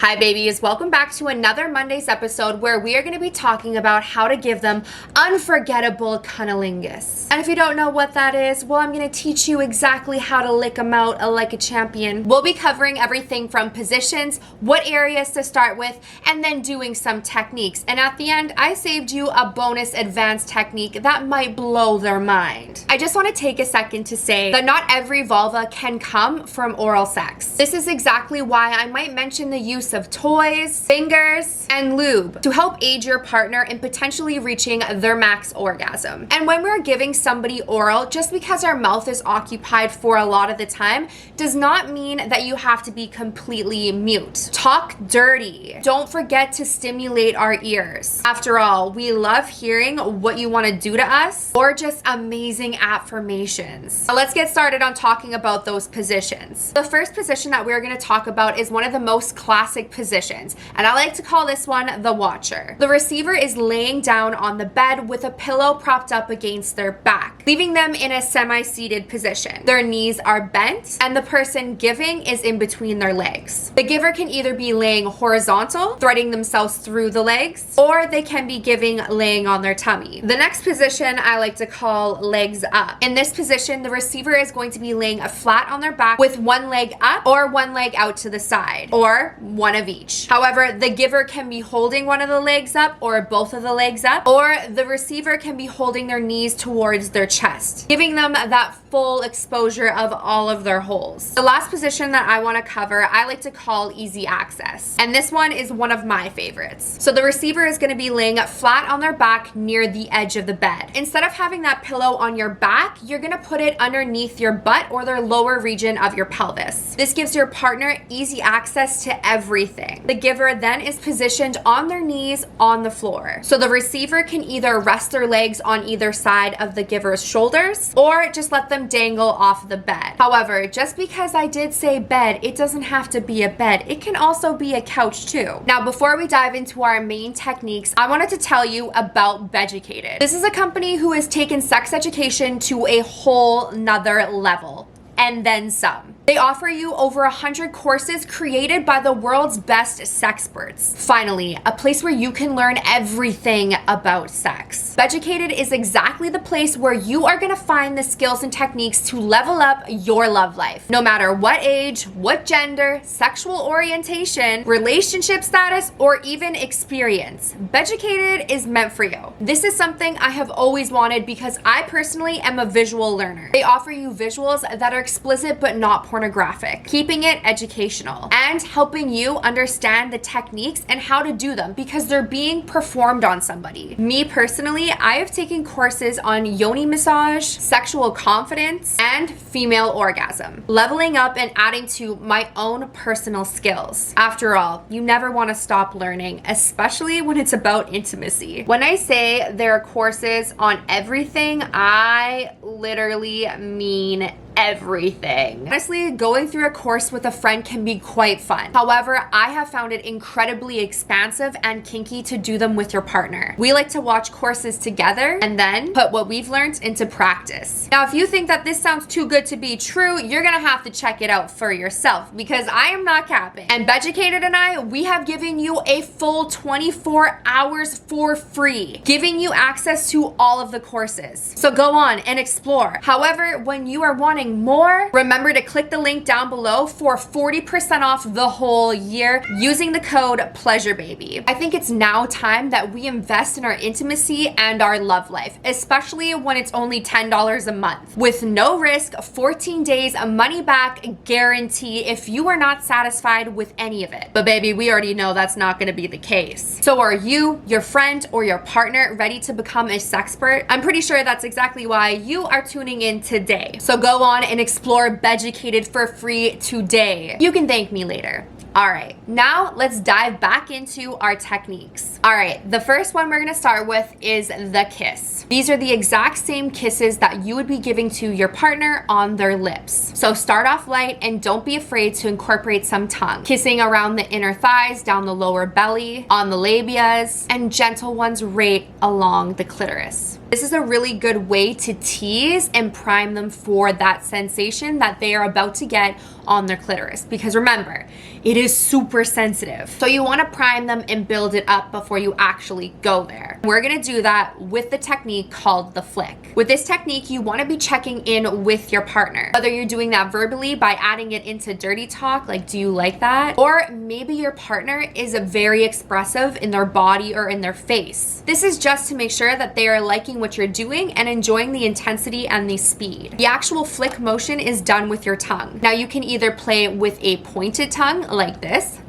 Hi babies, welcome back to another Monday's episode where we are going to be talking about how to give them unforgettable cunnilingus. And if you don't know what that is, well, I'm going to teach you exactly how to lick them out like a champion. We'll be covering everything from positions, what areas to start with, and then doing some techniques. And at the end, I saved you a bonus advanced technique that might blow their mind. I just want to take a second to say that not every vulva can come from oral sex. This is exactly why I might mention the use of toys, fingers, and lube to help aid your partner in potentially reaching their max orgasm. And when we're giving somebody oral, just because our mouth is occupied for a lot of the time does not mean that you have to be completely mute. Talk dirty. Don't forget to stimulate our ears. After all, we love hearing what you want to do to us or just amazing affirmations. So let's get started on talking about those positions. The first position that we're going to talk about is one of the most classic positions, and I like to call this one the watcher. The receiver is laying down on the bed with a pillow propped up against their back, leaving them in a semi-seated position. Their knees are bent, and the person giving is in between their legs. The giver can either be laying horizontal, threading themselves through the legs, or they can be giving laying on their tummy. The next position I like to call legs up. In this position, the receiver is going to be laying flat on their back with one leg up or one leg out to the side, or one of each. However, the giver can be holding one of the legs up or both of the legs up, or the receiver can be holding their knees towards their chest, giving them that full exposure of all of their holes. The last position that I want to cover, I like to call easy access. And this one is one of my favorites. So the receiver is going to be laying flat on their back near the edge of the bed. Instead of having that pillow on your back, you're going to put it underneath your butt or their lower region of your pelvis. This gives your partner easy access to everything. The giver then is positioned on their knees on the floor. So the receiver can either rest their legs on either side of the giver's shoulders or just let them dangle off the bed. However, just because I did say bed, it doesn't have to be a bed. It can also be a couch too. Now, before we dive into our main techniques, I wanted to tell you about Vegetated. This is a company who has taken sex education to a whole nother level, and then some. They offer you over 100 courses created by the world's best sexperts. Finally, a place where you can learn everything about sex. Vegetated is exactly the place where you are going to find the skills and techniques to level up your love life. No matter what age, what gender, sexual orientation, relationship status, or even experience, Vegetated is meant for you. This is something I have always wanted because I personally am a visual learner. They offer you visuals that are explicit but not pornographic, keeping it educational and helping you understand the techniques and how to do them because they're being performed on somebody. Me personally, I have taken courses on yoni massage, sexual confidence, and female orgasm, leveling up and adding to my own personal skills. After all, you never want to stop learning, especially when it's about intimacy. When I say there are courses on everything, I literally mean everything. Honestly, going through a course with a friend can be quite fun. However, I have found it incredibly expansive and kinky to do them with your partner. We like to watch courses together and then put what we've learned into practice. Now, if you think that this sounds too good to be true, you're gonna have to check it out for yourself because I am not capping. And Vegetated and I, we have given you a full 24 hours for free, giving you access to all of the courses. So go on and explore. However, when you are wanting more, remember to click the link down below for 40% off the whole year using the code PLEASUREBABY. I think it's now time that we invest in our intimacy and our love life, especially when it's only $10 a month. With no risk, 14 days, a money back guarantee if you are not satisfied with any of it. But baby, we already know that's not going to be the case. So are you, your friend, or your partner ready to become a sexpert? I'm pretty sure that's exactly why you are tuning in today. So go on and explore Vegetated for free today. You can thank me later. All right, now let's dive back into our techniques. All right, the first one we're gonna start with is the kiss. These are the exact same kisses that you would be giving to your partner on their lips. So start off light and don't be afraid to incorporate some tongue. Kissing around the inner thighs, down the lower belly, on the labias, and gentle ones right along the clitoris. This is a really good way to tease and prime them for that sensation that they are about to get on their clitoris, because remember, it is super sensitive. So you want to prime them and build it up before you actually go there. We're going to do that with the technique called the flick. With this technique, you want to be checking in with your partner. Whether you're doing that verbally by adding it into dirty talk, like, do you like that? Or maybe your partner is very expressive in their body or in their face. This is just to make sure that they are liking what you're doing and enjoying the intensity and the speed. The actual flick motion is done with your tongue. Now you can either play with a pointed tongue like this,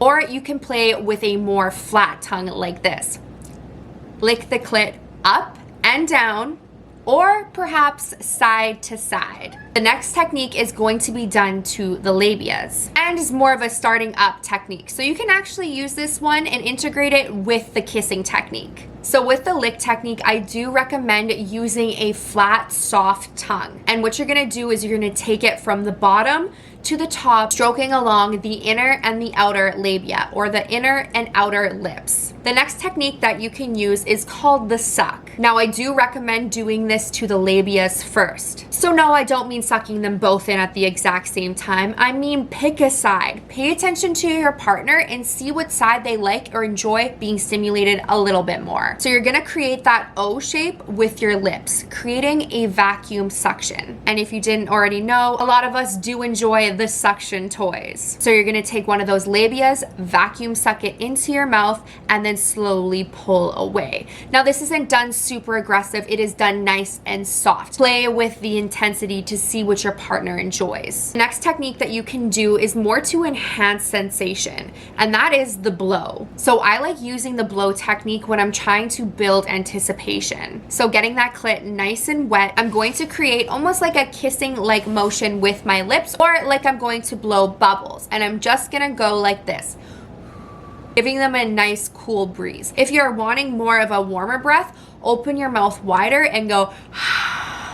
or you can play with a more flat tongue like this. Lick the clit up and down, or perhaps side to side. The next technique is going to be done to the labias and is more of a starting up technique. So you can actually use this one and integrate it with the kissing technique. So with the lick technique, I do recommend using a flat, soft tongue. And what you're gonna do is you're gonna take it from the bottom to the top, stroking along the inner and the outer labia, or the inner and outer lips. The next technique that you can use is called the suck. Now I do recommend doing this to the labias first. So no, I don't mean sucking them both in at the exact same time. I mean pick a side. Pay attention to your partner and see what side they like or enjoy being stimulated a little bit more. So you're gonna create that O shape with your lips, creating a vacuum suction. And if you didn't already know, a lot of us do enjoy the suction toys. So you're gonna take one of those labias, vacuum suck it into your mouth, and then slowly pull away. Now this isn't done super aggressive, it is done nice and soft. Play with the intensity to see what your partner enjoys. The next technique that you can do is more to enhance sensation, and that is the blow. So I like using the blow technique when I'm trying to build anticipation. So getting that clit nice and wet, I'm going to create almost like a kissing like motion with my lips, or like I'm going to blow bubbles, and I'm just gonna go like this, giving them a nice cool breeze. If you're wanting more of a warmer breath, open your mouth wider and go.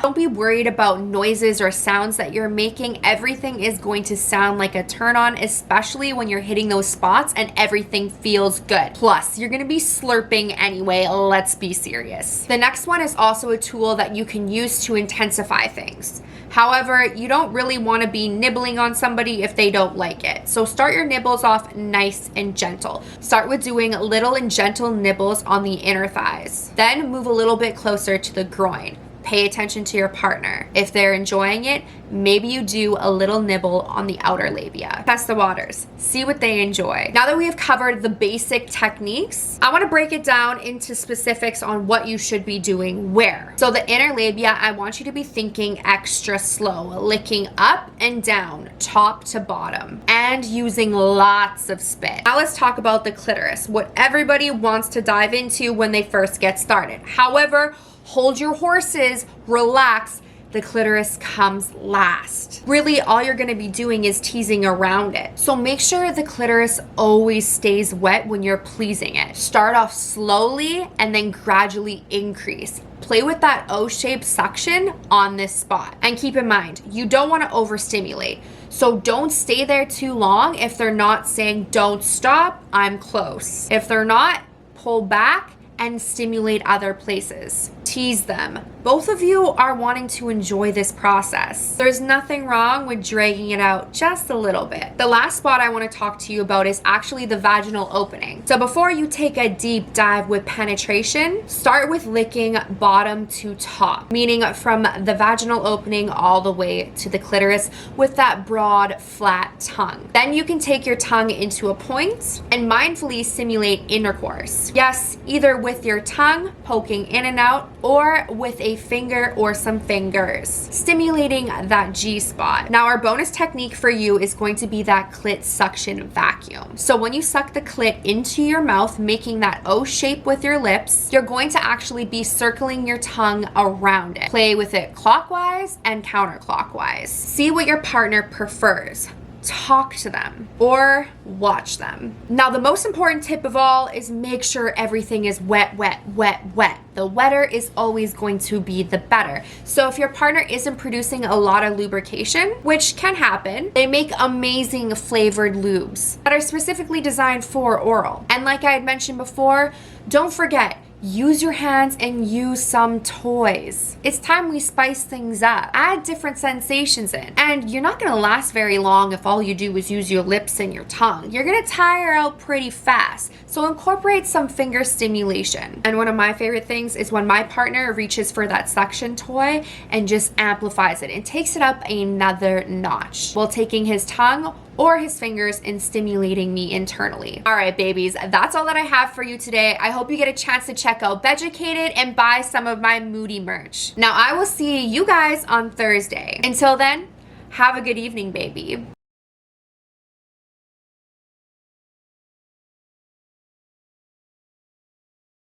Don't be worried about noises or sounds that you're making. Everything is going to sound like a turn on, especially when you're hitting those spots and everything feels good. Plus, you're gonna be slurping anyway, let's be serious. The next one is also a tool that you can use to intensify things. However, you don't really want to be nibbling on somebody if they don't like it. So start your nibbles off nice and gentle. Start with doing little and gentle nibbles on the inner thighs. Then move a little bit closer to the groin. Pay attention to your partner. If they're enjoying it, maybe you do a little nibble on the outer labia. Test the waters. See what they enjoy. Now that we have covered the basic techniques, I want to break it down into specifics on what you should be doing where. So the inner labia, I want you to be thinking extra slow, licking up and down, top to bottom, and using lots of spit. Now let's talk about the clitoris, what everybody wants to dive into when they first get started. However, hold your horses, relax. The clitoris comes last. Really, all you're gonna be doing is teasing around it. So make sure the clitoris always stays wet when you're pleasing it. Start off slowly and then gradually increase. Play with that O-shaped suction on this spot. And keep in mind, you don't wanna overstimulate. So don't stay there too long if they're not saying, don't stop, I'm close. If they're not, pull back and stimulate other places. Tease them. Both of you are wanting to enjoy this process. There's nothing wrong with dragging it out just a little bit. The last spot I want to talk to you about is actually the vaginal opening. So before you take a deep dive with penetration, start with licking bottom to top, meaning from the vaginal opening all the way to the clitoris with that broad, flat tongue. Then you can take your tongue into a point and mindfully simulate intercourse. Yes, either with your tongue poking in and out, or with a finger or some fingers, stimulating that G-spot. Now our bonus technique for you is going to be that clit suction vacuum. So when you suck the clit into your mouth, making that O shape with your lips, you're going to actually be circling your tongue around it. Play with it clockwise and counterclockwise. See what your partner prefers. Talk to them or watch them. Now the most important tip of all is make sure everything is wet, wet, wet, wet. The wetter is always going to be the better. So if your partner isn't producing a lot of lubrication, which can happen, they make amazing flavored lubes that are specifically designed for oral. And like I had mentioned before, don't forget, use your hands and use some toys. It's time we spice things up. Add different sensations in. And you're not gonna last very long if all you do is use your lips and your tongue. You're gonna tire out pretty fast. So incorporate some finger stimulation. And one of my favorite things is when my partner reaches for that suction toy and just amplifies it and takes it up another notch while taking his tongue or his fingers and stimulating me internally. All right, babies, that's all that I have for you today. I hope you get a chance to check out Vegetated and buy some of my Moody merch. Now, I will see you guys on Thursday. Until then, have a good evening, baby.